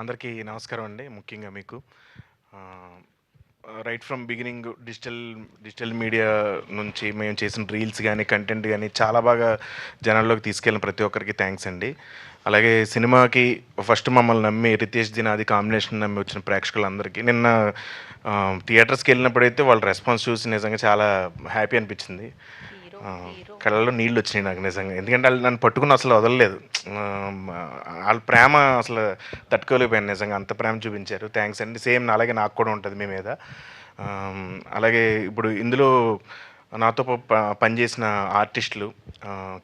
అందరికీ నమస్కారం అండి. ముఖ్యంగా మీకు ఆహ్, right from beginning digital media నుంచి మేము చేసిన రీల్స్ గానీ, కంటెంట్ గానీ చాలా బాగా జనాల్లోకి తీసుకెళ్ళిన ప్రతి ఒక్కరికి థాంక్స్ అండి. అలాగే సినిమాకి ఫస్ట్ మమ్మల్ని నమ్మి 'రితేష్' నాది కాంబినేషన్ నమ్మి వచ్చిన ప్రేక్షకులందరికీ నిన్న థియేటర్స్‌కెళ్ళినప్పుడైతే వాళ్ళ రెస్పాన్స్ చూసి నిజంగా చాలా హ్యాపీ అనిపించింది. ఆ! కళ్ళల్లో నీళ్ళొచ్చినాయి నాకు నిజంగా. ఎందుకంటే ఆళ్ళు నన్ను పట్టుకొని అసలు వదలలేదు. ఆళ్ళ ప్రేమ అసలు తట్టుకోలేకపోయాను నిజంగా. అంత ప్రేమ చూపించారు. థాంక్స్ అండి. సేమ్ అలాగే నాకు కూడా ఉంటది మీ మీద. అలాగే ఇప్పుడు ఇందులో నాతో పనిచేసిన ఆర్టిస్టులు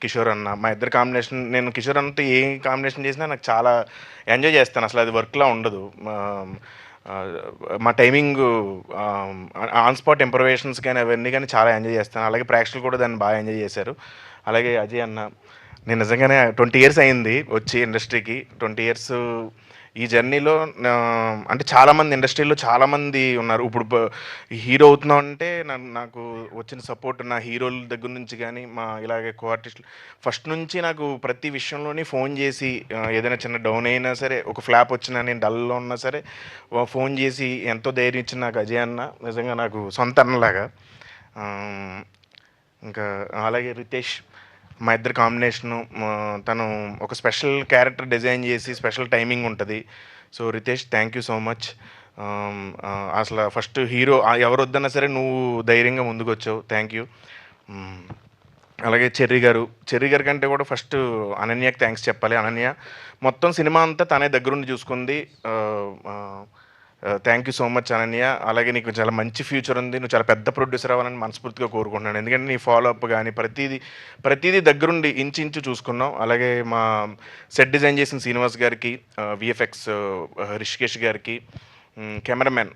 కిషోర్ అన్న, మా ఇద్దరి కాంబినేషన్ నేను కిషోర్ అన్నతో ఏ కాంబినేషన్ చేసినా నాకు చాలా ఎంజాయ్ చేస్తాను. అసలు అది వర్క్‌లా ఉండదు. ఆహ్, మా టైమింగు ఆన్ స్పాట్ ఇంప్రొవైజేషన్స్ గాని అవన్నీ గాని చాలా ఎంజాయ్ చేస్తాను. అలాగే ప్రేక్షకులు కూడా దాన్ని బాగా ఎంజాయ్ చేశారు. అలాగే అజయ్ అన్న, నేను నిజంగానే 20 ఇయర్స్ అయింది వచ్చి ఇండస్ట్రీకి. 20 ఇయర్స్ ఈ జర్నీలో అంటే చాలామంది ఇండస్ట్రీలో చాలామంది ఉన్నారు. ఇప్పుడు హీరో అవుతున్నామంటే నాకు వచ్చిన సపోర్ట్ నా హీరోల దగ్గర నుంచి గానీ, మా ఇలాగే కో ఆర్టిస్టులు ఫస్ట్ నుంచి నాకు ప్రతి విషయంలోని ఫోన్ చేసి ఏదైనా చిన్న డౌన్ అయినా సరే, ఒక ఫ్లాప్ వచ్చినా, నేను డల్‌లో ఉన్నా సరే ఫోన్ చేసి ఎంతో ధైర్యం ఇచ్చిన నాకు అజయ్ అన్న నిజంగా నాకు సొంత అన్నలాగా. ఆహ్, ఇంకా అలాగే 'రితేష్' మా ఇద్దరి కాంబినేషను తను ఒక స్పెషల్ క్యారెక్టర్ డిజైన్ చేసి స్పెషల్ టైమింగ్ ఉంటది. So, 'Ritesh' thank you so much. అసల ఫస్ట్ హీరో ఎవరొద్దన్నా సరే నువ్వు ధైర్యంగా ముందుకొచ్చావు. Thank you. హ్మ్. అలాగే 'చెర్రీ' గారు. 'చెర్రీ' గారి కంటే కూడా ఫస్ట్ అనన్యకి థాంక్స్ చెప్పాలి. అనన్య మొత్తం సినిమా అంతా తనే దగ్గరుండి చూసుకుంది. ఆహ్, ఆహ్, thank you so much Ananya. అలాగే నీకు చాలా మంచి ఫ్యూచర్ ఉంది. నువ్వు చాలా పెద్ద ప్రొడ్యూసర్ అవ్వాలని మనస్ఫూర్తిగా కోరుకుంటున్నాను. ఎందుకంటే నీ ఫాలో అప్ గాని ప్రతీదీ దగ్గరుండి ఇంచు చూసుకున్నావు. అలాగే మా సెట్ డిజైన్ చేసిన శ్రీనివాస్ గారికి, వీఎఫ్ఎక్స్ రిషికేష్ గారికి, కెమెరామెన్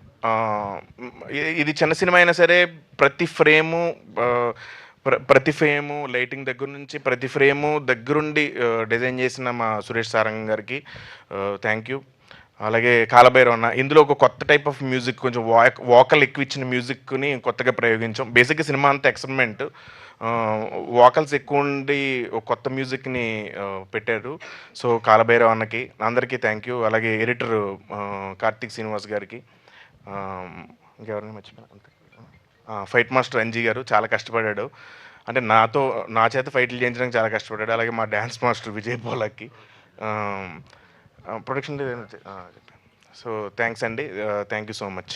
ఇది చిన్న సినిమా అయినా సరే ప్రతి ఫ్రేము ఆహ్, ప్రతి ఫ్రేము లైటింగ్ దగ్గర నుంచి ప్రతి ఫ్రేము దగ్గరుండి డిజైన్ చేసిన మా సురేష్ సారంగం గారికి థ్యాంక్ యూ. అలాగే 'కాలభైరవ' అన్న. ఇందులో ఒక కొత్త టైప్ ఆఫ్ మ్యూజిక్ కొంచెం వోకల్ ఎక్కువ ఇచ్చిన మ్యూజిక్‌ని కొత్తగా ప్రయోగించాం. బేసిక్‌గా సినిమా అంతా ఎక్స్‌పెరిమెంట్. ఆహ్, వోకల్స్ ఎక్కువుండి ఒక కొత్త మ్యూజిక్‌ని పెట్టారు. సో, 'కాలభైరవ' అన్నకి అందరికీ థ్యాంక్ యూ. అలాగే ఎడిటర్ కార్తీక్ శ్రీనివాస్ గారికి. ఆహ్, ఇంకెవరిని మర్చిపోయానా? అంతే. ఫైట్ మాస్టర్ అంజీ గారు చాలా కష్టపడ్డాడు. అంటే నా చేత ఫైట్లు చేయించడానికి చాలా కష్టపడ్డాడు. అలాగే మా డాన్స్ మాస్టర్ విజయ్ పోలాకి. ఆహ్, ప్రొడక్షన్ డిజైనర్ చెప్పాను. సో, థాంక్స్ అండి. Thank you so much.